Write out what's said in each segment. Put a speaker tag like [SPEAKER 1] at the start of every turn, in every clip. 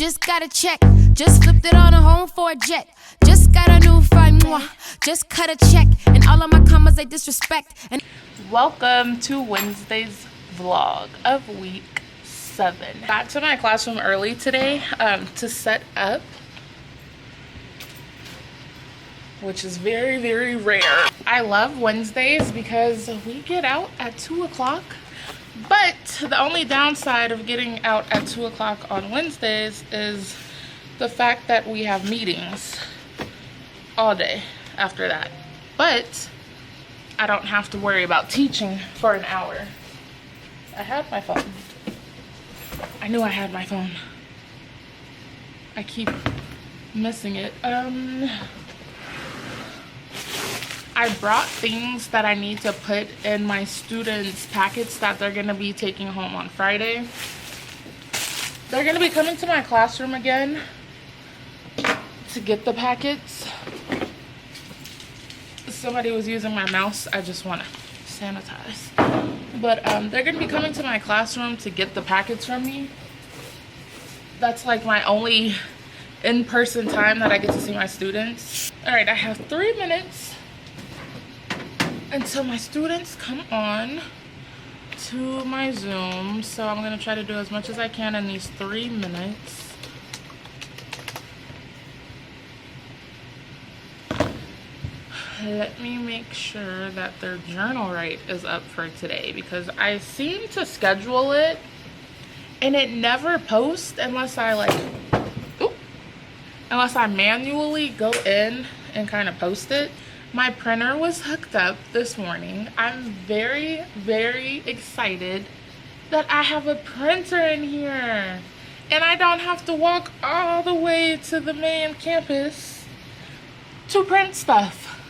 [SPEAKER 1] Just got a check, just flipped it on a home for a jet. Just got a new find moi, just cut a check. And all of my commas they disrespect. And
[SPEAKER 2] welcome to Wednesday's vlog of week 7. Got to my classroom early today to set up, which is very, very rare. I love Wednesdays because we get out at 2 o'clock. But the only downside of getting out at 2 o'clock on Wednesdays is the fact that we have meetings all day after that. But I don't have to worry about teaching for an hour. I had my phone. I knew I had my phone. I keep missing it. I brought things that I need to put in my students' packets that they're going to be taking home on Friday. They're going to be coming to my classroom again to get the packets. Somebody was using my mouse. I just want to sanitize. But they're going to be coming to my classroom to get the packets from me. That's like my only in-person time that I get to see my students. All right, I have 3 minutes until my students come on to my Zoom. So I'm gonna try to do as much as I can in these 3 minutes. Let me make sure that their journal write is up for today, because I seem to schedule it and it never posts unless I unless I manually go in and kind of post it. My printer was hooked up this morning. I'm very, very excited that I have a printer in here and I don't have to walk all the way to the main campus to print stuff.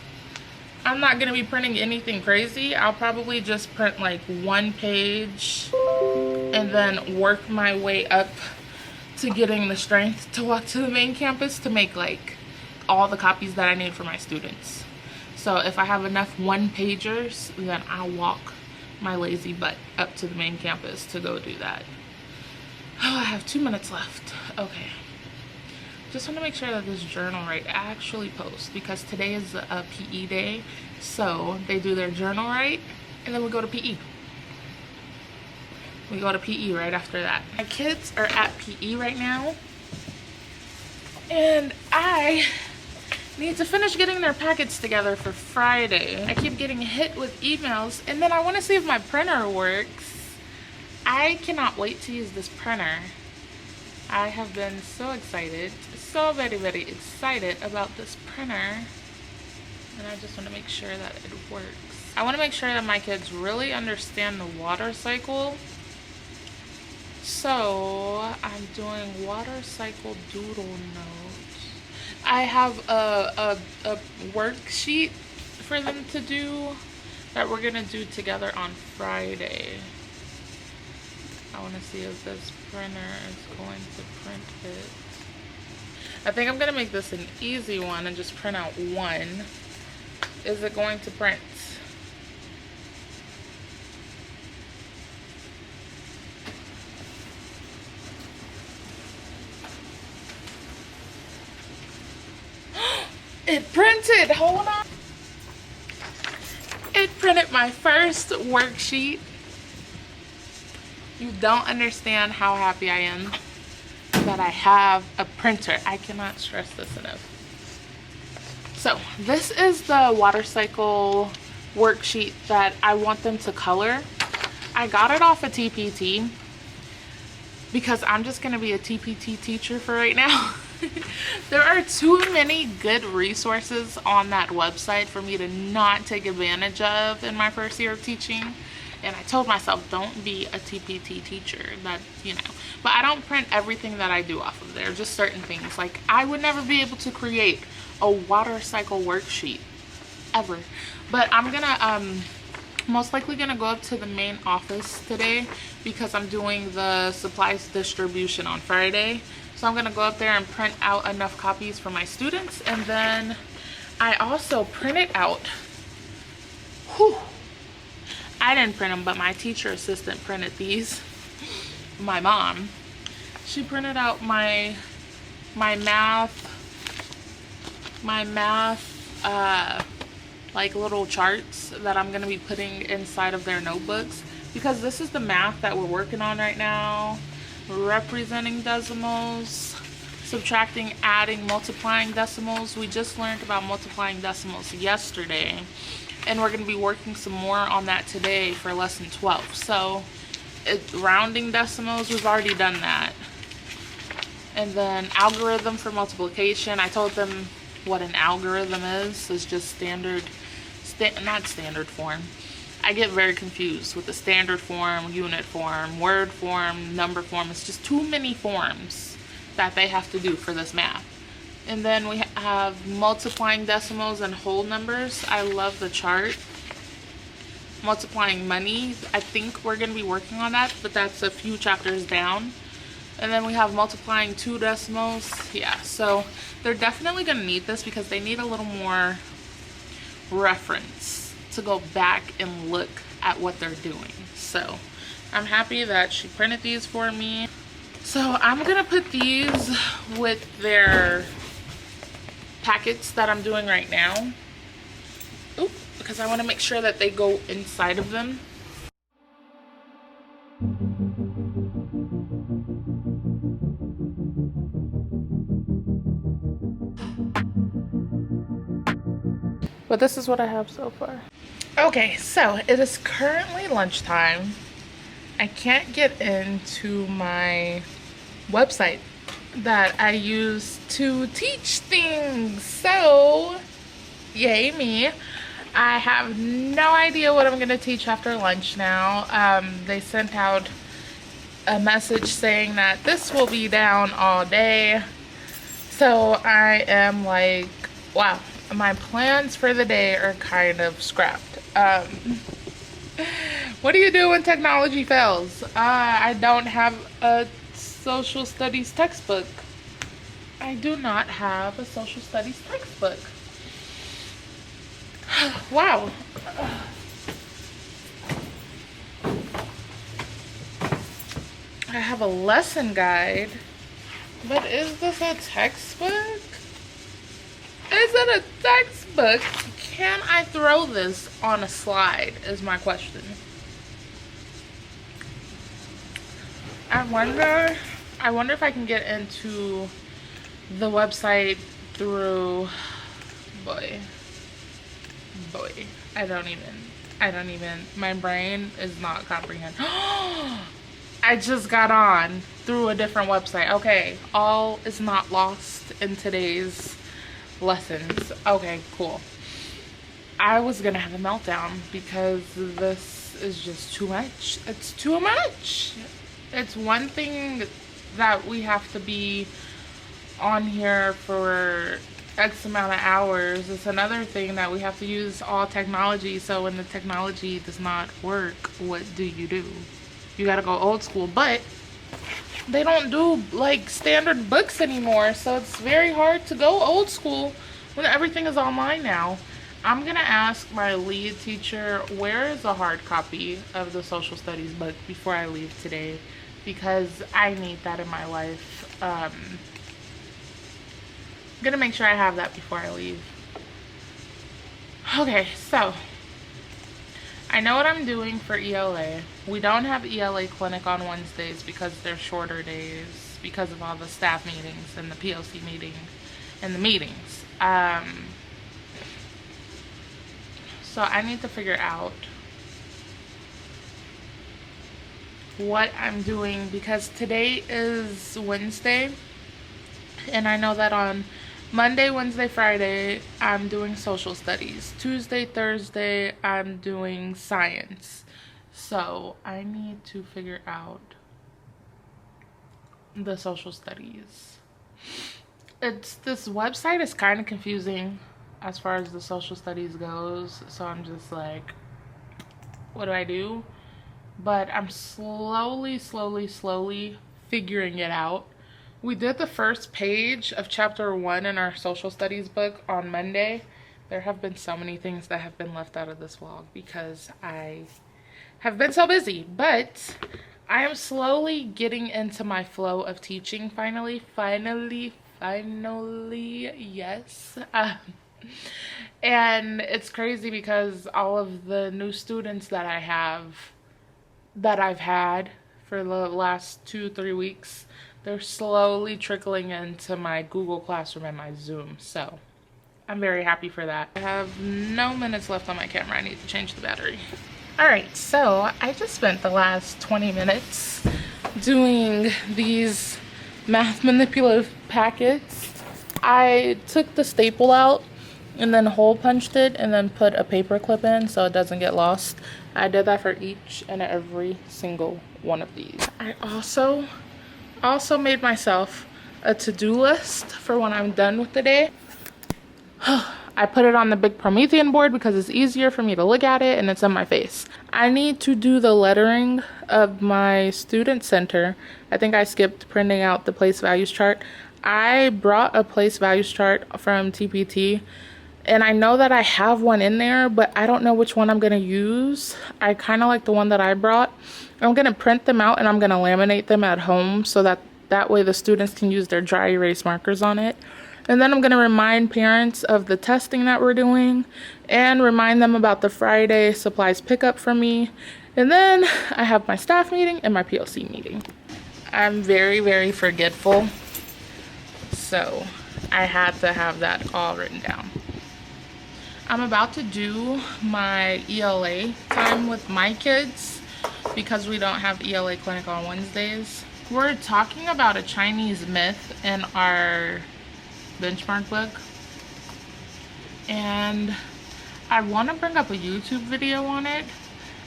[SPEAKER 2] I'm not gonna be printing anything crazy. I'll probably just print like 1 page and then work my way up to getting the strength to walk to the main campus to make like all the copies that I need for my students. So if I have enough 1-pagers, then I'll walk my lazy butt up to the main campus to go do that. Oh, I have 2 minutes left. Okay. Just want to make sure that this journal write actually posts, because today is a PE day. So they do their journal write and then we go to PE. We go to PE right after that. My kids are at PE right now. And I need to finish getting their packets together for Friday. I keep getting hit with emails, and then I want to see if my printer works. I cannot wait to use this printer. I have been so excited, so very, very excited about this printer, and I just want to make sure that it works. I want to make sure that my kids really understand the water cycle. So I'm doing water cycle doodle notes. I have a worksheet for them to do that we're gonna do together on Friday. I want to see if this printer is going to print it. I think I'm gonna make this an easy one and just print out 1. Is it going to print? It printed, hold on. It printed my first worksheet. You don't understand how happy I am that I have a printer. I cannot stress this enough. So this is the water cycle worksheet that I want them to color. I got it off of TPT because I'm just gonna be a TPT teacher for right now. There are too many good resources on that website for me to not take advantage of in my first year of teaching. And I told myself, don't be a TPT teacher, that, you know. But I don't print everything that I do off of there, just certain things. Like, I would never be able to create a water cycle worksheet, ever. But I'm gonna, most likely gonna go up to the main office today because I'm doing the supplies distribution on Friday. So I'm gonna go up there and print out enough copies for my students, and then I also printed out, I didn't print them, but my teacher assistant printed these. My mom, she printed out my math like little charts that I'm gonna be putting inside of their notebooks, because this is the math that we're working on right now. Representing decimals, subtracting, adding, multiplying decimals. We just learned about multiplying decimals yesterday, and we're going to be working some more on that today for lesson 12. So rounding decimals, we've already done that. And then algorithm for multiplication. I told them what an algorithm is. It's just not standard form. I get very confused with the standard form, unit form, word form, number form. It's just too many forms that they have to do for this math. And then we have multiplying decimals and whole numbers. I love the chart. Multiplying money, I think we're going to be working on that, but that's a few chapters down. And then we have multiplying 2 decimals. Yeah, so they're definitely going to need this because they need a little more reference to go back and look at what they're doing. So I'm happy that she printed these for me. So I'm gonna put these with their packets that I'm doing right now. Oop, because I want to make sure that they go inside of them. But this is what I have so far. Okay, so it is currently lunchtime. I can't get into my website that I use to teach things. So, yay me. I have no idea what I'm going to teach after lunch now. They sent out a message saying that this will be down all day. So I am like, wow. My plans for the day are kind of scrapped. What do you do when technology fails? I don't have a social studies textbook. I do not have a social studies textbook. Wow. I have a lesson guide, but is this a textbook? Is it a textbook? Can I throw this on a slide is my question. I wonder if I can get into the website through, boy, I don't even, my brain is not comprehending. I just got on through a different website. Okay, all is not lost in today's lessons. Okay, cool. I was gonna have a meltdown because this is just too much. It's too much. It's one thing that we have to be on here for X amount of hours. It's another thing that we have to use all technology. So when the technology does not work, what do? You gotta go old school. But they don't do like standard books anymore, so it's very hard to go old school when everything is online now. I'm gonna ask my lead teacher, where is a hard copy of the social studies book before I leave today, because I need that in my life. I'm gonna make sure I have that before I leave. Okay, so I know what I'm doing for ELA. We don't have ELA clinic on Wednesdays because they're shorter days because of all the staff meetings and the PLC meeting and the meetings. So I need to figure out what I'm doing, because today is Wednesday and I know that on Monday, Wednesday, Friday, I'm doing social studies. Tuesday, Thursday, I'm doing science. So I need to figure out the social studies. This website is kind of confusing as far as the social studies goes. So I'm just like, what do I do? But I'm slowly figuring it out. We did the first page of chapter 1 in our social studies book on Monday. There have been so many things that have been left out of this vlog because I have been so busy, but I am slowly getting into my flow of teaching finally, yes. And it's crazy because all of the new students that I've had for the last 2-3 weeks, they're slowly trickling into my Google Classroom and my Zoom. So I'm very happy for that. I have no minutes left on my camera. I need to change the battery. All right, so I just spent the last 20 minutes doing these math manipulative packets. I took the staple out and then hole punched it and then put a paper clip in so it doesn't get lost. I did that for each and every single one of these. I also made myself a to-do list for when I'm done with the day. I put it on the big Promethean board because it's easier for me to look at it and it's in my face. I need to do the lettering of my student center. I think I skipped printing out the place values chart. I brought a place values chart from TPT and I know that I have one in there, but I don't know which one I'm going to use. I kind of like the one that I brought. I'm going to print them out and I'm going to laminate them at home so that way the students can use their dry erase markers on it. And then I'm going to remind parents of the testing that we're doing and remind them about the Friday supplies pickup for me. And then I have my staff meeting and my PLC meeting. I'm very, very forgetful, so I had to have that all written down. I'm about to do my ELA time with my kids because we don't have ELA clinic on Wednesdays. We're talking about a Chinese myth in our benchmark book, and I want to bring up a YouTube video on it.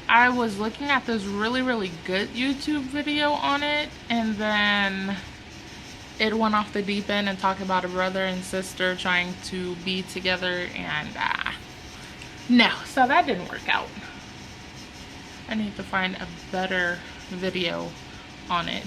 [SPEAKER 2] I was looking at this really good YouTube video on it, and then it went off the deep end and talked about a brother and sister trying to be together, and no, so that didn't work out. I need to find a better video on it.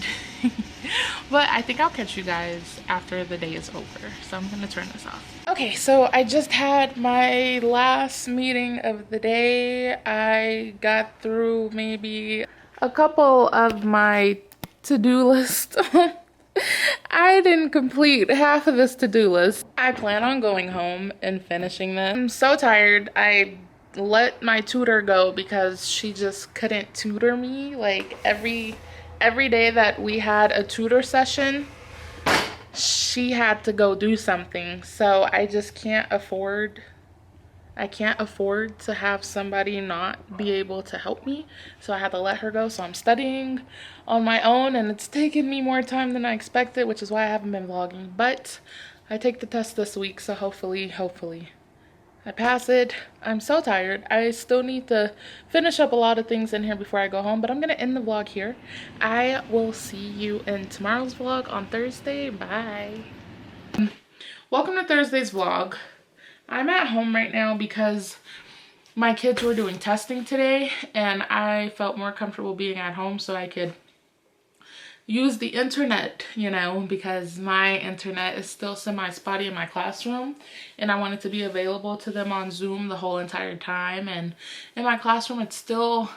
[SPEAKER 2] But I think I'll catch you guys after the day is over, so I'm gonna turn this off. Okay, so I just had my last meeting of the day. I got through maybe a couple of my to-do list. I didn't complete half of this to-do list. I plan on going home and finishing this. I'm so tired. I let my tutor go because she just couldn't tutor me. Like every day that we had a tutor session, she had to go do something. So I just can't afford to have somebody not be able to help me. So I had to let her go. So I'm studying on my own and it's taken me more time than I expected, which is why I haven't been vlogging. But I take the test this week, so hopefully I pass it. I'm so tired. I still need to finish up a lot of things in here before I go home, but I'm gonna end the vlog here. I will see you in tomorrow's vlog on Thursday. Bye. Welcome to Thursday's vlog. I'm at home right now because my kids were doing testing today and I felt more comfortable being at home so I could use the internet, you know, because my internet is still semi-spotty in my classroom and I wanted to be available to them on Zoom the whole entire time. And in my classroom, it's still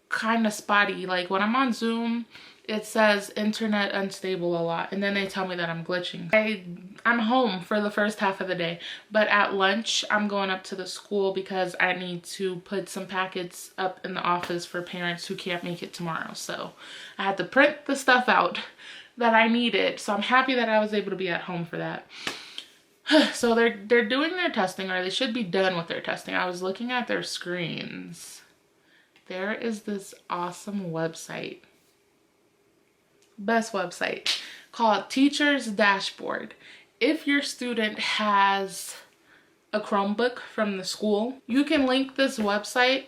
[SPEAKER 2] kind of spotty. Like when I'm on Zoom, it says internet unstable a lot and then they tell me that I'm glitching. I'm home for the first half of the day, but at lunch I'm going up to the school because I need to put some packets up in the office for parents who can't make it tomorrow. So I had to print the stuff out that I needed. So I'm happy that I was able to be at home for that. So they're doing their testing, or they should be done with their testing. I was looking at their screens. There is this awesome website. Best website called Teacher's Dashboard. If your student has a Chromebook from the school, you can link this website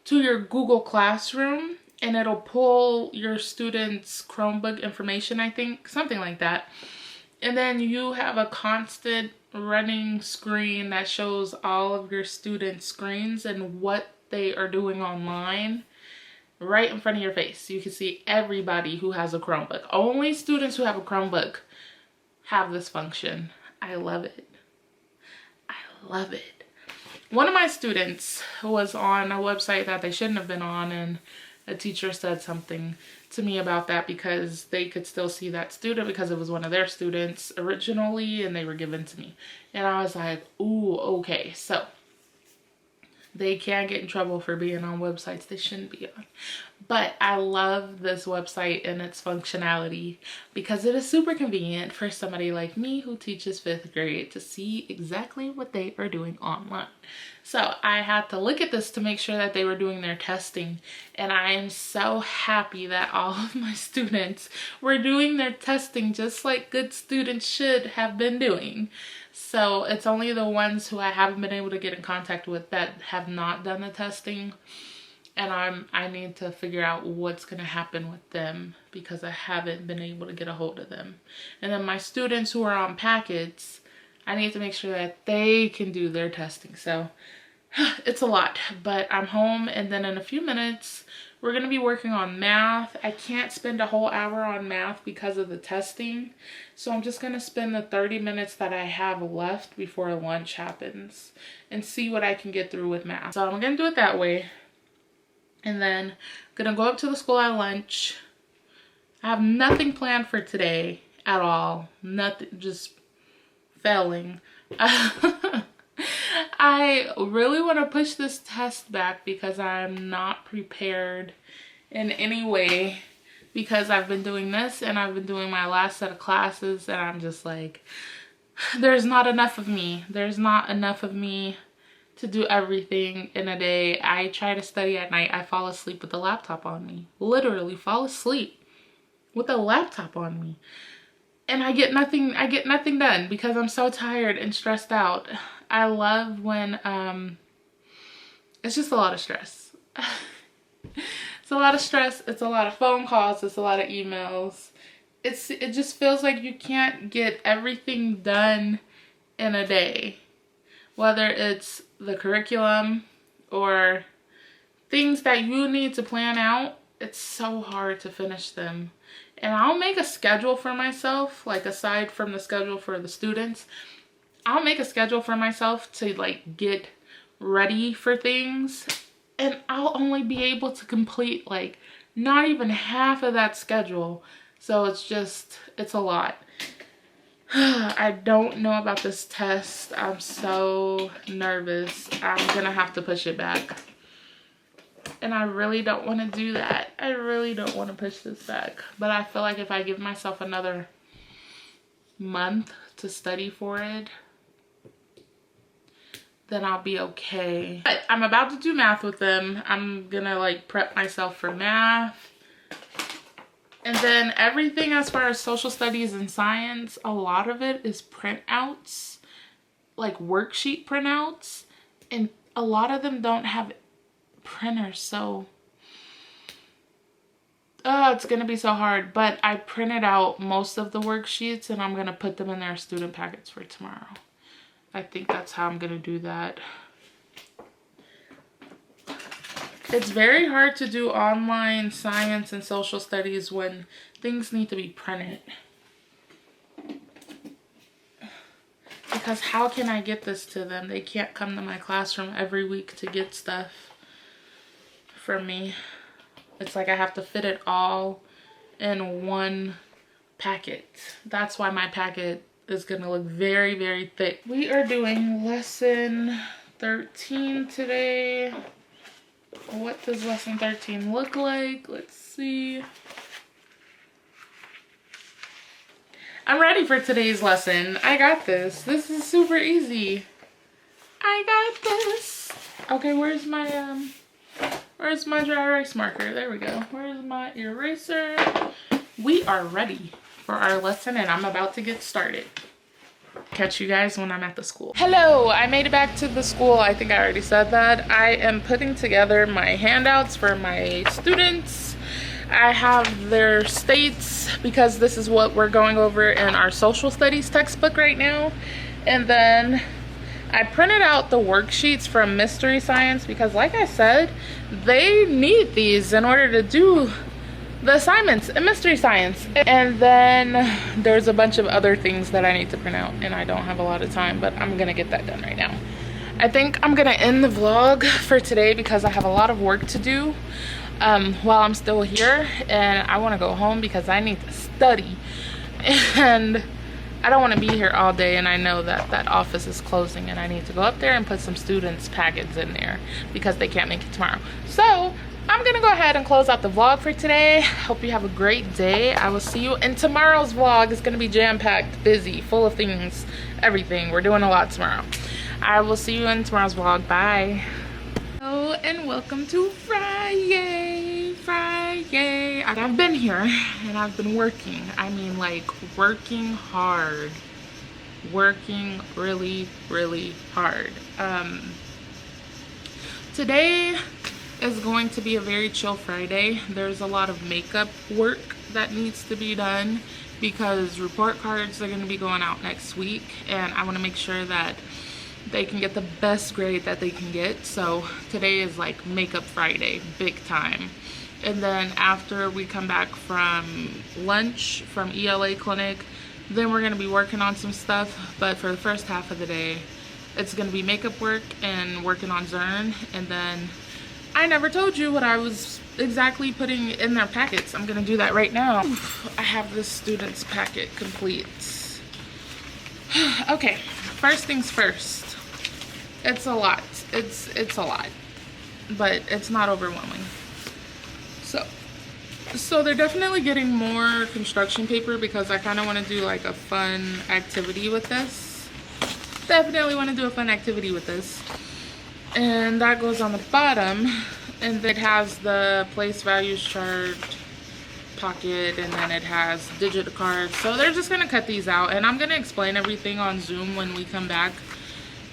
[SPEAKER 2] to your Google Classroom and it'll pull your student's Chromebook information, I think, something like that. And then you have a constant running screen that shows all of your students' screens and what they are doing online right in front of your face. You can see everybody who has a Chromebook. Only students who have a Chromebook have this function. I love it. I love it. One of my students was on a website that they shouldn't have been on, and a teacher said something to me about that because they could still see that student because it was one of their students originally and they were given to me. And I was like, ooh, okay. So they can get in trouble for being on websites they shouldn't be on. But I love this website and its functionality because it is super convenient for somebody like me who teaches 5th grade to see exactly what they are doing online. So I had to look at this to make sure that they were doing their testing. And I am so happy that all of my students were doing their testing just like good students should have been doing. So it's only the ones who I haven't been able to get in contact with that have not done the testing. And I need to figure out what's going to happen with them because I haven't been able to get a hold of them. And then my students who are on packets, I need to make sure that they can do their testing. So it's a lot, but I'm home, and then in a few minutes we're going to be working on math. I can't spend a whole hour on math because of the testing. So I'm just going to spend the 30 minutes that I have left before lunch happens and see what I can get through with math. So I'm going to do it that way. And then I'm gonna go up to the school at lunch. I have nothing planned for today at all. Nothing, just failing. I really want to push this test back because I'm not prepared in any way because I've been doing this and I've been doing my last set of classes and I'm just like, there's not enough of me. There's not enough of me to do everything in a day. I try to study at night. I fall asleep with the laptop on me. Literally fall asleep with a laptop on me. And I get nothing done because I'm so tired and stressed out. I love when it's just a lot of stress. It's a lot of stress. It's a lot of phone calls. It's a lot of emails. It just feels like you can't get everything done in a day. Whether it's the curriculum or things that you need to plan out, it's so hard to finish them. And I'll make a schedule for myself, like aside from the schedule for the students, I'll make a schedule for myself to like get ready for things. And I'll only be able to complete like not even half of that schedule. So it's a lot. I don't know about this test. I'm so nervous. I'm gonna have to push it back. And I really don't want to do that. I really don't want to push this back. But I feel like if I give myself another month to study for it, then I'll be okay. But I'm about to do math with them. I'm gonna like prep myself for math. And then everything as far as social studies and science, a lot of it is printouts, like worksheet printouts. And a lot of them don't have printers, so it's gonna be so hard. But I printed out most of the worksheets and I'm gonna put them in their student packets for tomorrow. I think that's how I'm gonna do that. It's very hard to do online science and social studies when things need to be printed. Because how can I get this to them? They can't come to my classroom every week to get stuff from me. It's like I have to fit it all in one packet. That's why my packet is gonna look very, very thick. We are doing lesson 13 today. What does lesson 13 look like? Let's see. I'm ready for today's lesson. I got this. This is super easy. I got this. Okay, where's my dry erase marker? There we go. Where's my eraser? We are ready for our lesson and I'm about to get started. Catch you guys when I'm at the school. Hello, I made it back to the school. I think I already said that. I am putting together my handouts for my students. I have their states because this is what we're going over in our social studies textbook right now. And then I printed out the worksheets from Mystery Science because like I said, they need these in order to do the assignments in Mystery Science. And then there's a bunch of other things that I need to print out and I don't have a lot of time, but I'm gonna get that done right now. I think I'm gonna end the vlog for today because I have a lot of work to do. while I'm still here, and I want to go home because I need to study, and I don't want to be here all day, and I know that that office is closing, and I need to go up there and put some students' packets in there because they can't make it tomorrow. So I'm gonna go ahead and close out the vlog for today. Hope you have a great day. I will see you in tomorrow's vlog. It's gonna be jam-packed, busy, full of things, everything. We're doing a lot tomorrow. I will see you in tomorrow's vlog. Bye. Hello and welcome to Friday. I've been here and I've been working. I mean, like, working hard. Working really, really hard. Today is going to be a very chill Friday. There's a lot of makeup work that needs to be done because report cards are going to be going out next week, and I want to make sure that they can get the best grade that they can get. So today is like makeup Friday, big time. And then after we come back from lunch from ELA clinic, then we're going to be working on some stuff. But for the first half of the day, it's going to be makeup work and working on Zern. And then I never told you what I was exactly putting in their packets. I'm going to do that right now. I have this student's packet complete. Okay, first things first. It's a lot. It's a lot, but it's not overwhelming. So they're definitely getting more construction paper because I kind of want to do like a fun activity with this. Definitely want to do a fun activity with this. And that goes on the bottom, and it has the place values chart, pocket, and then it has digit cards. So they're just going to cut these out, and I'm going to explain everything on Zoom when we come back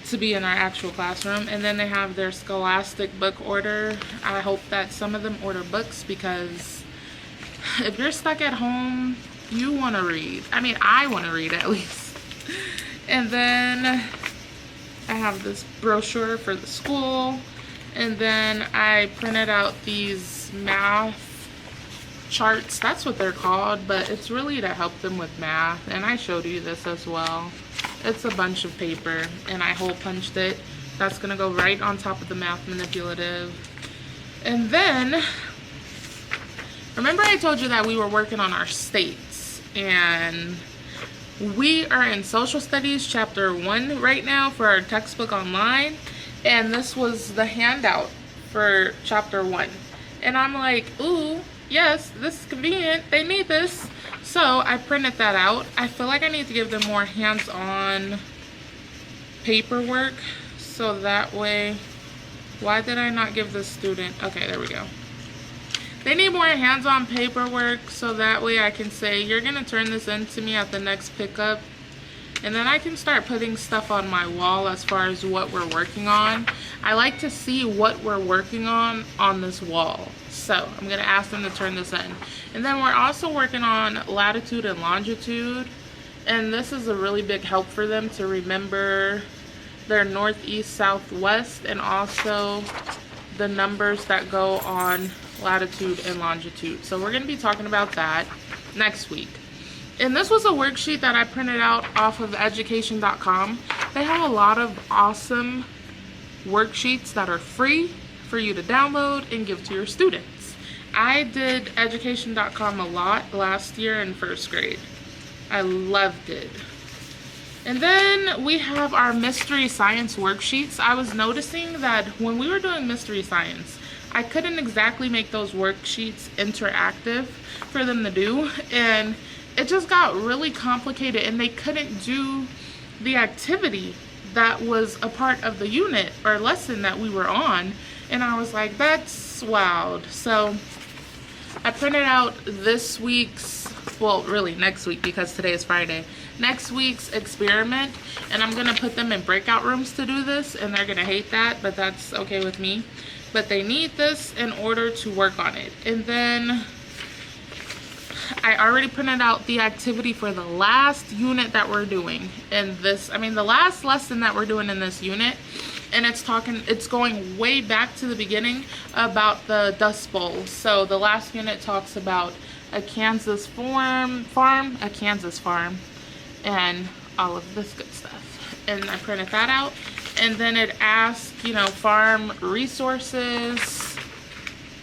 [SPEAKER 2] to be in our actual classroom. And then they have their Scholastic book order. I hope that some of them order books because if you're stuck at home, you want to read. I mean, I want to read at least. And then I have this brochure for the school, and then I printed out these math charts. That's what they're called, but it's really to help them with math, and I showed you this as well. It's a bunch of paper, and I hole punched it. That's gonna go right on top of the math manipulative. And then remember I told you that we were working on our states, and we are in social studies chapter 1 right now for our textbook online, and this was the handout for chapter 1. And I'm like, ooh, yes, this is convenient, they need this. So I printed that out. I feel like I need to give them more hands-on paperwork, so that way, why did I not give this student, okay, there we go. They need more hands-on paperwork, so that way I can say, you're gonna turn this in to me at the next pickup, and then I can start putting stuff on my wall as far as what we're working on. I like to see what we're working on this wall. So I'm gonna ask them to turn this in. And then we're also working on latitude and longitude, and this is a really big help for them to remember their northeast, southwest, and also the numbers that go on latitude and longitude. So we're going to be talking about that next week. And this was a worksheet that I printed out off of education.com. They have a lot of awesome worksheets that are free for you to download and give to your students. I did education.com a lot last year in first grade. I loved it. And then we have our mystery science worksheets. I was noticing that when we were doing mystery science, I couldn't exactly make those worksheets interactive for them to do, and it just got really complicated, and they couldn't do the activity that was a part of the unit or lesson that we were on. And I was like, that's wild. So I printed out this week's, well, really next week, because today is Friday, next week's experiment, and I'm gonna put them in breakout rooms to do this, and they're gonna hate that, but that's okay with me. But they need this in order to work on it. And then I already printed out the activity for the last unit that we're doing in this, the last lesson that we're doing in this unit. And it's going way back to the beginning about the Dust Bowl. So the last unit talks about a Kansas farm, and all of this good stuff. And I printed that out. And then it asks, farm resources,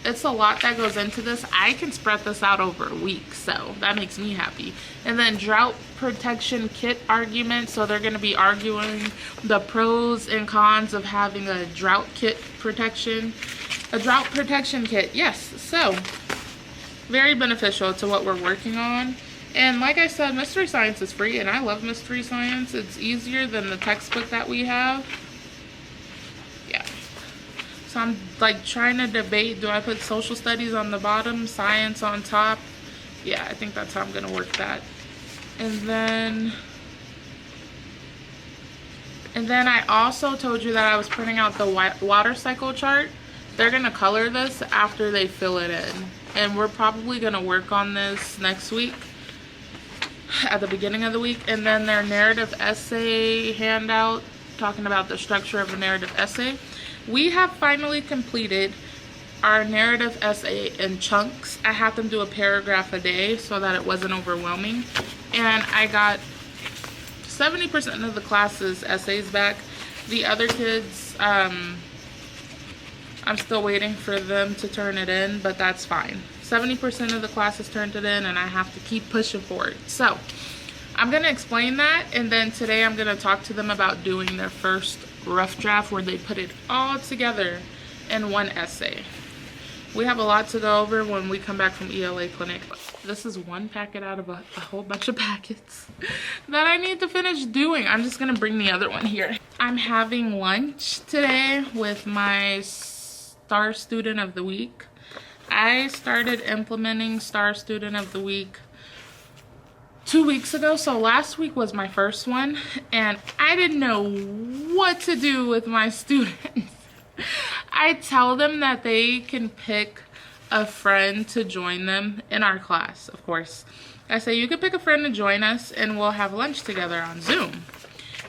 [SPEAKER 2] it's a lot that goes into this. I can spread this out over a week, so that makes me happy. And then drought protection kit argument. So they're going to be arguing the pros and cons of having a drought protection kit. Yes, so very beneficial to what we're working on. And like I said, Mystery Science is free, and I love Mystery Science. It's easier than the textbook that we have. Yeah. So I'm like trying to debate, do I put social studies on the bottom, science on top? Yeah, I think that's how I'm gonna work that. And then I also told you that I was printing out the water cycle chart. They're gonna color this after they fill it in. And we're probably gonna work on this next week, at the beginning of the week. And then their narrative essay handout, talking about the structure of a narrative essay. We have finally completed our narrative essay in chunks. I had them do a paragraph a day so that it wasn't overwhelming. And I got 70% of the class's essays back. The other kids, I'm still waiting for them to turn it in, but that's fine. 70% of the classes turned it in, and I have to keep pushing for it. So I'm gonna explain that, and then today I'm gonna talk to them about doing their first rough draft where they put it all together in one essay. We have a lot to go over when we come back from ELA clinic. This is one packet out of a whole bunch of packets that I need to finish doing. I'm just gonna bring the other one here. I'm having lunch today with my Star Student of the Week. I started implementing Star Student of the Week 2 weeks ago. So last week was my first one, and I didn't know what to do with my students. I tell them that they can pick a friend to join them in our class, of course. I say, you can pick a friend to join us and we'll have lunch together on Zoom.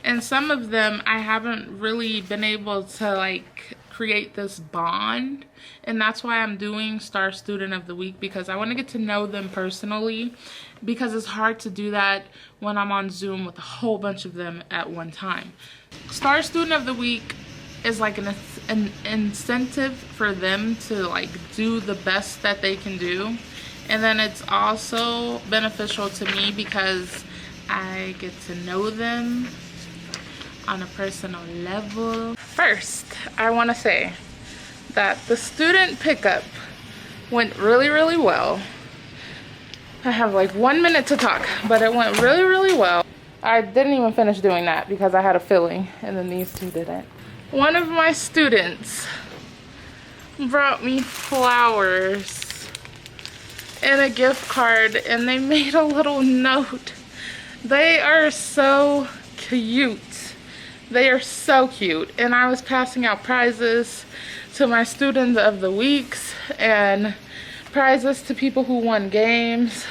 [SPEAKER 2] And some of them, I haven't really been able to like create this bond. And that's why I'm doing Star Student of the Week, because I want to get to know them personally, because it's hard to do that when I'm on Zoom with a whole bunch of them at one time. Star Student of the Week is like an incentive for them to like do the best that they can do. And then it's also beneficial to me because I get to know them on a personal level. First, I want to say that the student pickup went really, really well. I have like 1 minute to talk, but it went really, really well. I didn't even finish doing that because I had a filling, and then these two didn't. One of my students brought me flowers and a gift card, and they made a little note. They are so cute. They are so cute. And I was passing out prizes to my students of the weeks and prizes to people who won games.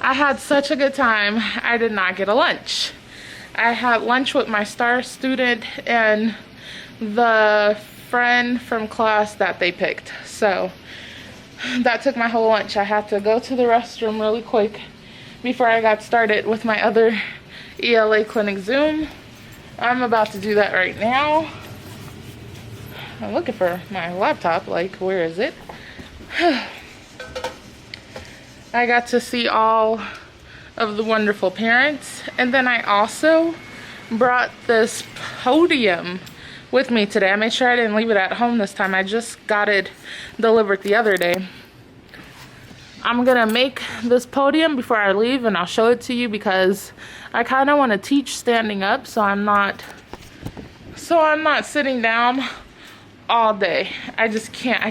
[SPEAKER 2] I had such a good time. I did not get a lunch. I had lunch with my Star Student and the friend from class that they picked. So that took my whole lunch. I had to go to the restroom really quick before I got started with my other ELA clinic Zoom. I'm about to do that right now. I'm looking for my laptop, like, where is it? I got to see all of the wonderful parents. And then I also brought this podium with me today. I made sure I didn't leave it at home this time. I just got it delivered the other day. I'm gonna make this podium before I leave, and I'll show it to you because I kind of want to teach standing up, so I'm not sitting down all day. I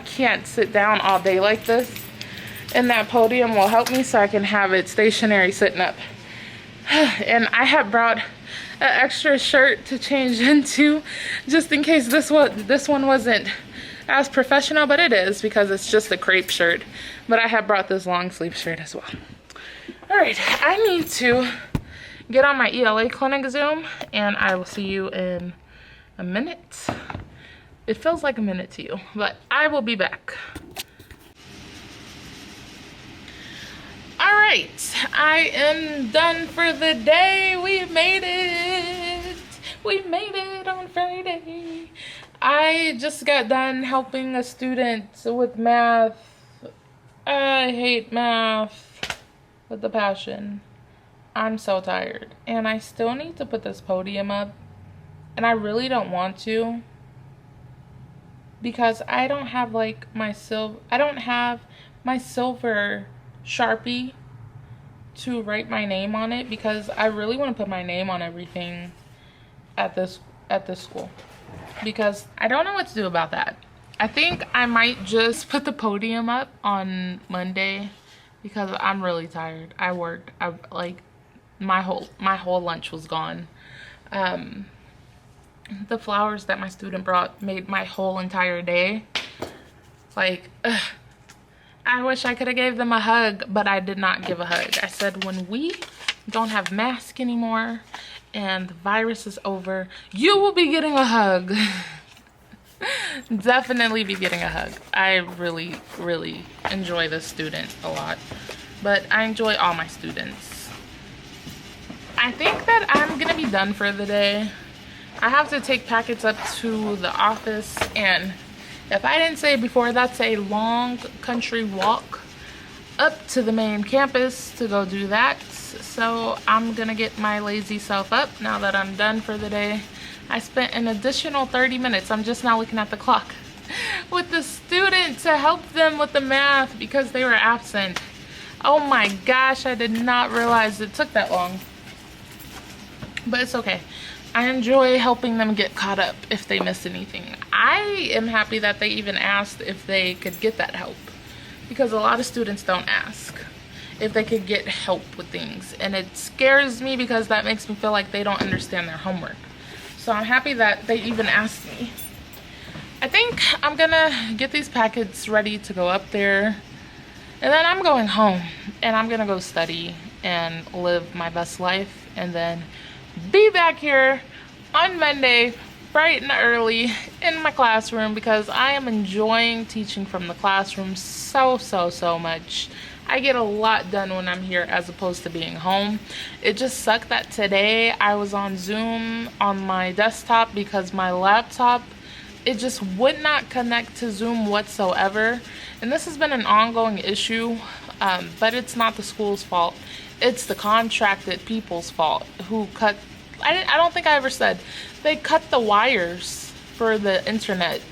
[SPEAKER 2] can't sit down all day like this. And that podium will help me so I can have it stationary sitting up. And I have brought an extra shirt to change into just in case this one wasn't as professional, but it is because it's just a crepe shirt. But I have brought this long sleeve shirt as well. All right, I need to get on my ELA clinic Zoom, and I will see you in a minute. It feels like a minute to you, but I will be back. All right, I am done for the day. We made it. We made it on Friday. I just got done helping a student with math. I hate math with a passion. I'm so tired. And I still need to put this podium up. And I really don't want to. Because I don't have like my silver Sharpie to write my name on it, because I really want to put my name on everything at this school, because I don't know what to do about that. I think I might just put the podium up on Monday, because I'm really tired. I worked. My whole lunch was gone. The flowers that my student brought made my whole entire day. Like, ugh. I wish I could have gave them a hug, but I did not give a hug. I said, when we don't have masks anymore and the virus is over, you will be getting a hug. Definitely be getting a hug. I really, really enjoy this student a lot, but I enjoy all my students. I think that I'm gonna be done for the day. I have to take packets up to the office, and if I didn't say it before, that's a long country walk up to the main campus to go do that. So I'm gonna get my lazy self up now that I'm done for the day. I spent an additional 30 minutes, I'm just now looking at the clock, with the student to help them with the math because they were absent. Oh my gosh, I did not realize it took that long. But it's okay. I enjoy helping them get caught up if they miss anything. I am happy that they even asked if they could get that help, because a lot of students don't ask if they could get help with things, and it scares me because that makes me feel like they don't understand their homework. So I'm happy that they even asked me. I think I'm gonna get these packets ready to go up there, and then I'm going home and I'm gonna go study and live my best life, and then be back here on Monday bright and early in my classroom, because I am enjoying teaching from the classroom so much. I get a lot done when I'm here as opposed to being home. It just sucked that today I was on Zoom on my desktop because my laptop, it just would not connect to Zoom whatsoever. And this has been an ongoing issue, but it's not the school's fault. It's the contracted people's fault who cut, I don't think I ever said, they cut the wires for the internet,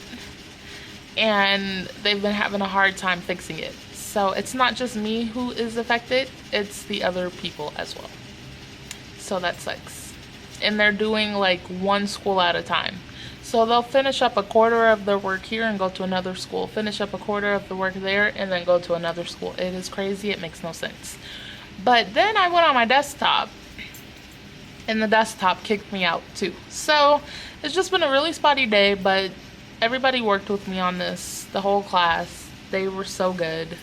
[SPEAKER 2] and they've been having a hard time fixing it. So it's not just me who is affected, it's the other people as well. So that sucks. And they're doing like one school at a time. So they'll finish up a quarter of their work here and go to another school, finish up a quarter of the work there and then go to another school. It is crazy, it makes no sense. But then I went on my desktop and the desktop kicked me out too. So it's just been a really spotty day, but everybody worked with me on this, the whole class. They were so good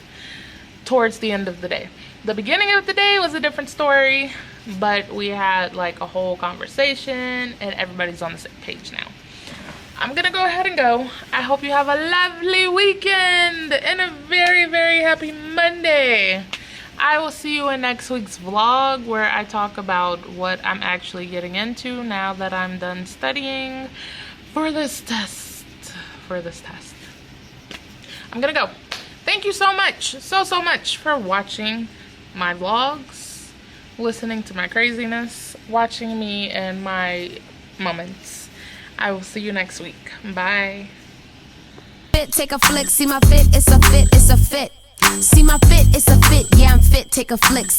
[SPEAKER 2] towards the end of the day. The beginning of the day was a different story, but we had like a whole conversation and everybody's on the same page now. I'm gonna go ahead and go. I hope you have a lovely weekend and a very happy Monday. I will see you in next week's vlog, where I talk about what I'm actually getting into now that I'm done studying for this test. I'm gonna go. Thank you so much, so much for watching my vlogs, listening to my craziness, watching me and my moments. I will see you next week. Bye.
[SPEAKER 1] Fit, take a flick, see my fit, it's a fit, it's a fit. See my fit, it's a fit, yeah, I'm fit, take a flick. See